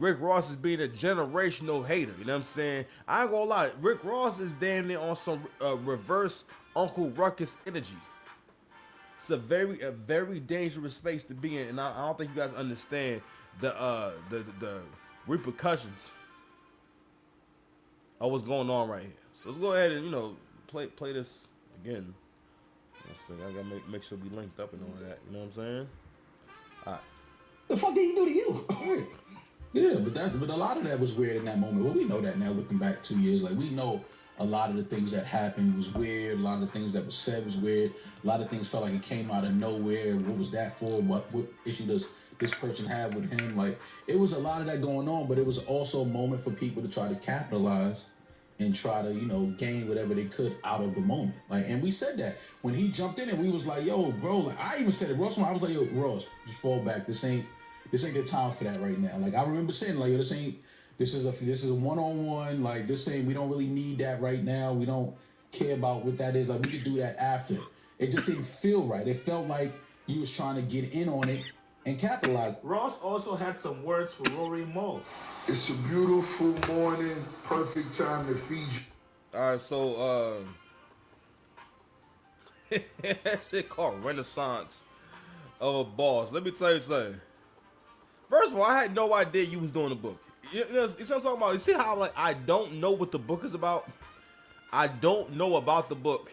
Rick Ross is being a generational hater. You know what I'm saying? I ain't gonna lie. Rick Ross is damn near on some reverse Uncle Ruckus energy. It's a very dangerous space to be in, and I don't think you guys understand the repercussions of what's going on right here. So let's go ahead and play this again. Let's see. I gotta make sure we linked up and all that. You know what I'm saying? All right. The fuck did he do to you? Yeah, but a lot of that was weird in that moment. Well, we know that now, looking back 2 years. Like, we know a lot of the things that happened was weird. A lot of the things that was said was weird. A lot of things felt like it came out of nowhere. What was that for? What issue does this person have with him? Like, it was a lot of that going on, but it was also a moment for people to try to capitalize and try to, gain whatever they could out of the moment. Like, and we said that when he jumped in, and we was like, "Yo, bro," like, I even said it, Ross. I was like, "Yo, Ross, just fall back. This ain't the time for that right now." Like, I remember saying, like, "Yo, this is a one-on-one. Like, we don't really need that right now. We don't care about what that is. Like, we could do that after." It just didn't feel right. It felt like you was trying to get in on it and capitalize. Ross also had some words for Rory Moore. It's a beautiful morning, perfect time to feed you. All right, so that shit called Renaissance of a Boss. Let me tell you something. First of all, I had no idea you was doing the book. You know what I'm talking about? You see how, like, I don't know what the book is about? I don't know about the book.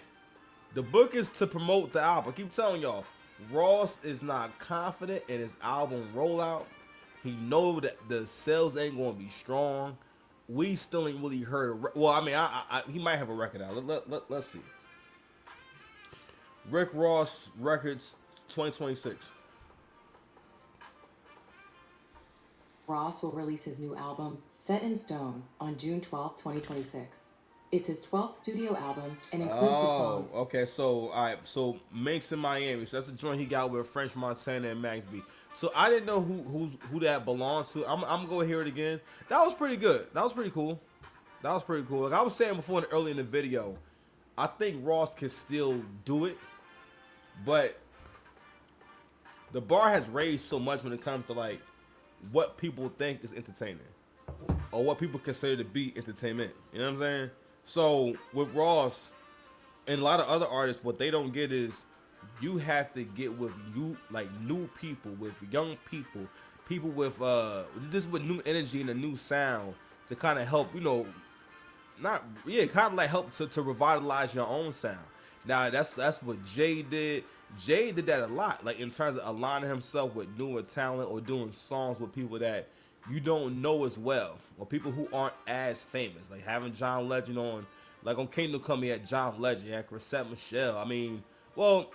The book is to promote the album. I keep telling y'all, Ross is not confident in his album rollout. He know that the sales ain't going to be strong. We still ain't really heard. Well, I mean, he might have a record out. Let's see. Rick Ross Records 2026. Ross will release his new album, Set in Stone, on June 12th, 2026. It's his 12th studio album and includes the song. Oh, okay. So, all right. So, Minx in Miami. So, that's the joint he got with French Montana and Max B. So, I didn't know who that belongs to. I'm going to go hear it again. That was pretty good. That was pretty cool. Like I was saying before early in the video, I think Ross can still do it. But the bar has raised so much when it comes to, like, what people think is entertaining or what people consider to be entertainment. You know what I'm saying? So with Ross and a lot of other artists, what they don't get is you have to get with new people, with young people with just with new energy and a new sound to kind of help, kind of like help to revitalize your own sound. Now that's what Jay did. Jay did that a lot, like in terms of aligning himself with newer talent or doing songs with people that you don't know as well, or people who aren't as famous, like having John Legend on, like on Kingdom Come, he had John Legend, he had Chrisette Michelle. I mean, well,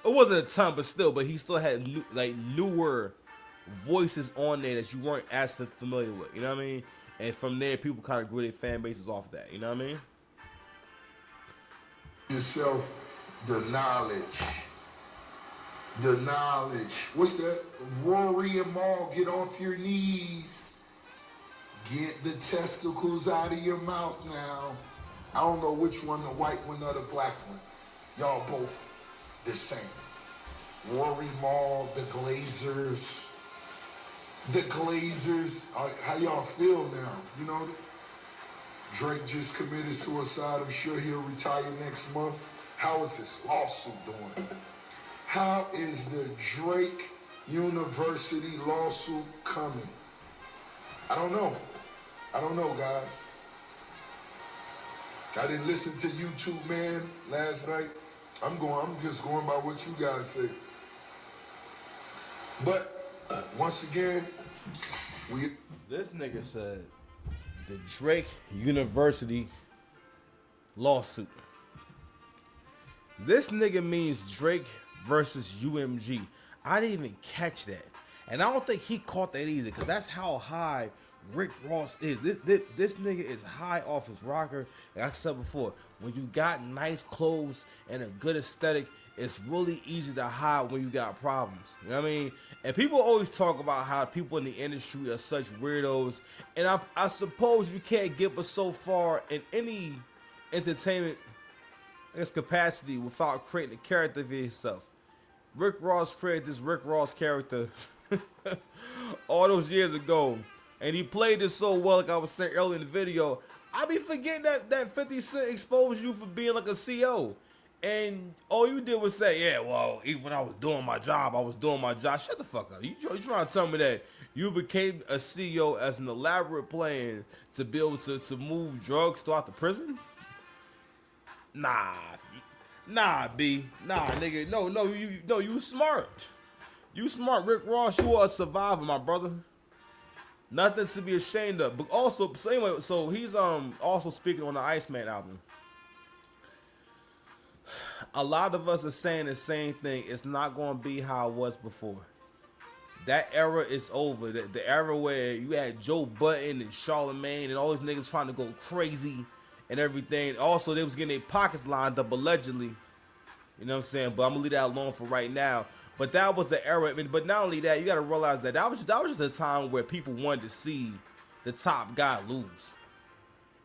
it wasn't a ton, but still, but he still had newer voices on there that you weren't as familiar with. You know what I mean? And from there, people kind of grew their fan bases off that. You know what I mean? Yourself the knowledge. What's that? Rory and Maul, get off your knees. Get the testicles out of your mouth now. I don't know which one, the white one or the black one. Y'all both the same. Rory Maul, the Glazers. How y'all feel now? You know, Drake just committed suicide. I'm sure he'll retire next month. How is his lawsuit doing? How is the Drake University lawsuit coming? I don't know, guys. I didn't listen to YouTube, man, last night. I'm just going by what you guys say. But once again, this nigga said the Drake University lawsuit. This nigga means Drake versus UMG. I didn't even catch that. And I don't think he caught that either, because that's how high Rick Ross is. This nigga is high off his rocker. Like I said before, when you got nice clothes and a good aesthetic, it's really easy to hide when you got problems. You know what I mean? And people always talk about how people in the industry are such weirdos. And I suppose you can't get but so far in any entertainment, I guess, capacity without creating a character for yourself. Rick Ross created this Rick Ross character all those years ago, and he played it so well, like I was saying earlier in the video. I be forgetting that 50 Cent exposed you for being like a CO. And all you did was say, yeah, well, even when I was doing my job, I was doing my job. Shut the fuck up. You trying to tell me that you became a CEO as an elaborate plan to be able to move drugs throughout the prison? Nah, B. Nah, nigga. No, you smart. You smart, Rick Ross. You are a survivor, my brother. Nothing to be ashamed of. But also, so anyway, so he's also speaking on the Iceman album. A lot of us are saying the same thing. It's not going to be how it was before. That era is over. The era where you had Joe Budden and Charlemagne and all these niggas trying to go crazy and everything. Also, they was getting their pockets lined up allegedly. You know what I'm saying? But I'm gonna leave that alone for right now. But that was the era. I mean, but not only that, you got to realize that was just a time where people wanted to see the top guy lose.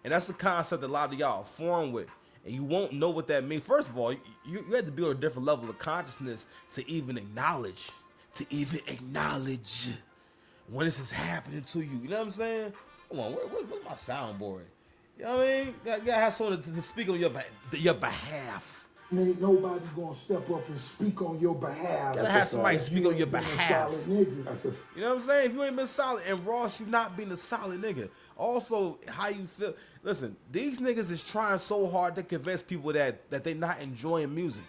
And that's the concept that a lot of y'all are foreign with. And you won't know what that means. First of all, you had to be on a different level of consciousness to even acknowledge when this is happening to you. You know what I'm saying? Come on, where's my soundboard? You know what I mean? You gotta have someone to speak on your behalf. Ain't nobody gonna step up and speak on your behalf. Gotta have somebody speak on your behalf. You know what I'm saying? If you ain't been solid, and Ross, you not being a solid nigga. Also, how you feel. Listen, these niggas is trying so hard to convince people that they not enjoying music.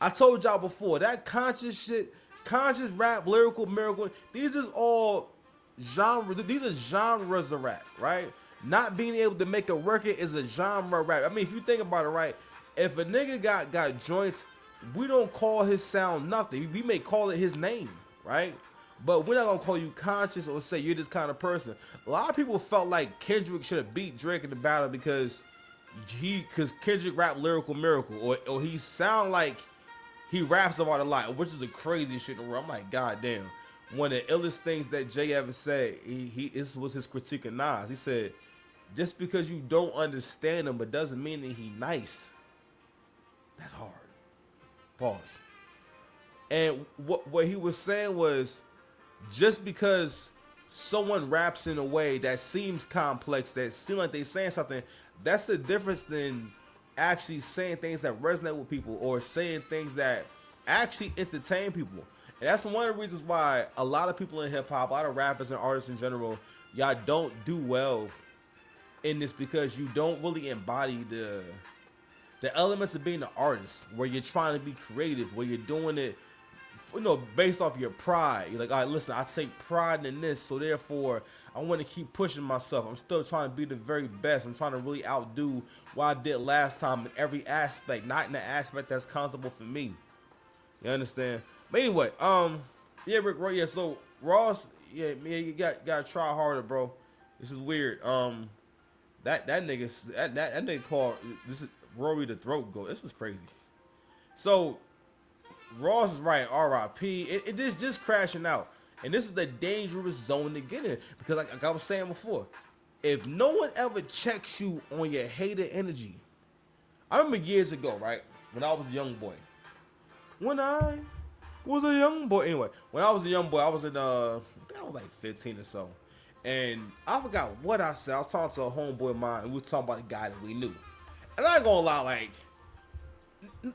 I told y'all before, that conscious shit, conscious rap, lyrical, miracle, these is all genre. These are genres of rap, right? Not being able to make a record is a genre of rap. I mean, if you think about it, right? If a nigga got joints, we don't call his sound nothing. We may call it his name, right? But we're not gonna call you conscious or say you're this kind of person. A lot of people felt like Kendrick should have beat Drake in the battle because Kendrick rap lyrical miracle, or he sound like he raps about a lot, which is the craziest shit in the world. I'm like, God damn. One of the illest things that Jay ever said, this was his critique of Nas. He said, just because you don't understand him, but doesn't mean that he nice. That's hard. Pause. And what he was saying was, just because someone raps in a way that seems complex, that seems like they saying something, that's the difference than actually saying things that resonate with people or saying things that actually entertain people. And that's one of the reasons why a lot of people in hip hop, a lot of rappers and artists in general, y'all don't do well in this because you don't really embody the elements of being an artist, where you're trying to be creative, where you're doing it, based off your pride. You're like, all right, listen, I take pride in this, so therefore I want to keep pushing myself. I'm still trying to be the very best. I'm trying to really outdo what I did last time in every aspect, not in the aspect that's comfortable for me. You understand? But anyway, yeah, Rick, right, yeah. So Ross, yeah, man, you gotta try harder, bro. This is weird. That nigga called this is Rory the throat goat. This is crazy. So Ross is right. R.I.P. It just crashing out, and this is the dangerous zone to get in because, like I was saying before, if no one ever checks you on your hater energy, I remember years ago, right, when I was a young boy. When I was a young boy, anyway, when I was a young boy, I was in I think I was like 15 or so, and I forgot what I said. I was talking to a homeboy of mine, and we were talking about a guy that we knew, and I ain't gonna lie, like.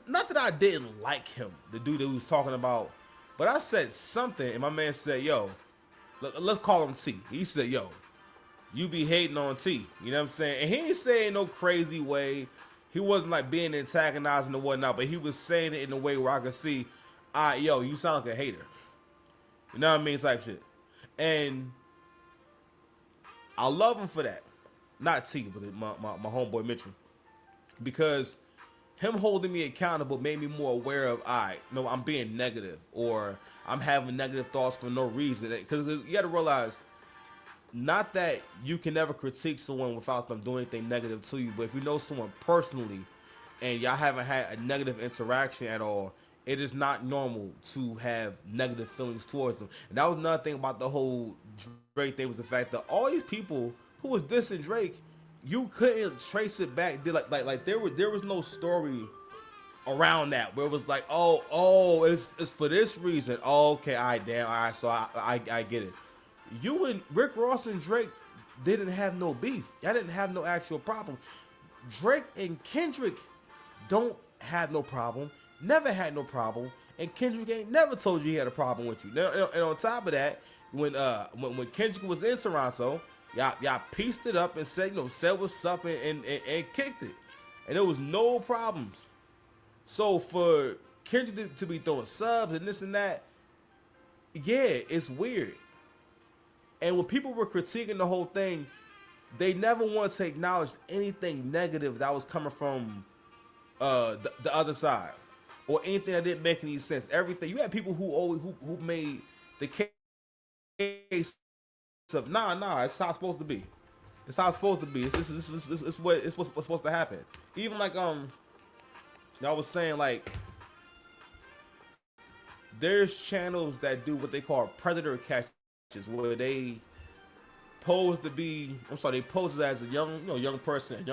Not that I didn't like him, the dude that we was talking about, but I said something, and my man said, yo, let's call him T. He said, yo, you be hating on T. You know what I'm saying? And he ain't saying no crazy way. He wasn't like being antagonizing or whatnot, but he was saying it in a way where I could see, yo, you sound like a hater. You know what I mean? Type shit. And I love him for that. Not T, but my homeboy Mitchell. Because him holding me accountable made me more aware of, I'm being negative, or I'm having negative thoughts for no reason. Because you got to realize, not that you can never critique someone without them doing anything negative to you, but if you know someone personally and y'all haven't had a negative interaction at all, it is not normal to have negative feelings towards them. And that was another thing about the whole Drake thing, was the fact that all these people who was dissing Drake, you couldn't trace it back. Like there was no story around that where it was like, oh, it's for this reason. Oh, okay, all right, damn, all right, so I get it. you and Rick Ross and Drake didn't have no beef. Y'all didn't have no actual problem. Drake and Kendrick don't have no problem. Never had no problem. And Kendrick ain't never told you he had a problem with you. Now, and on top of that, when Kendrick was in Toronto, y'all pieced it up and said, said what's up and kicked it. And there was no problems. So for Kendrick to be throwing subs and this and that, yeah, it's weird. And when people were critiquing the whole thing, they never wanted to acknowledge anything negative that was coming from the other side, or anything that didn't make any sense. Everything, you had people who made the case of nah, it's how it's supposed to be. It's how it's supposed to be. It's what's supposed to happen. Even like y'all was saying, like, there's channels that do what they call predator catches, where they pose to be, they pose as a young person,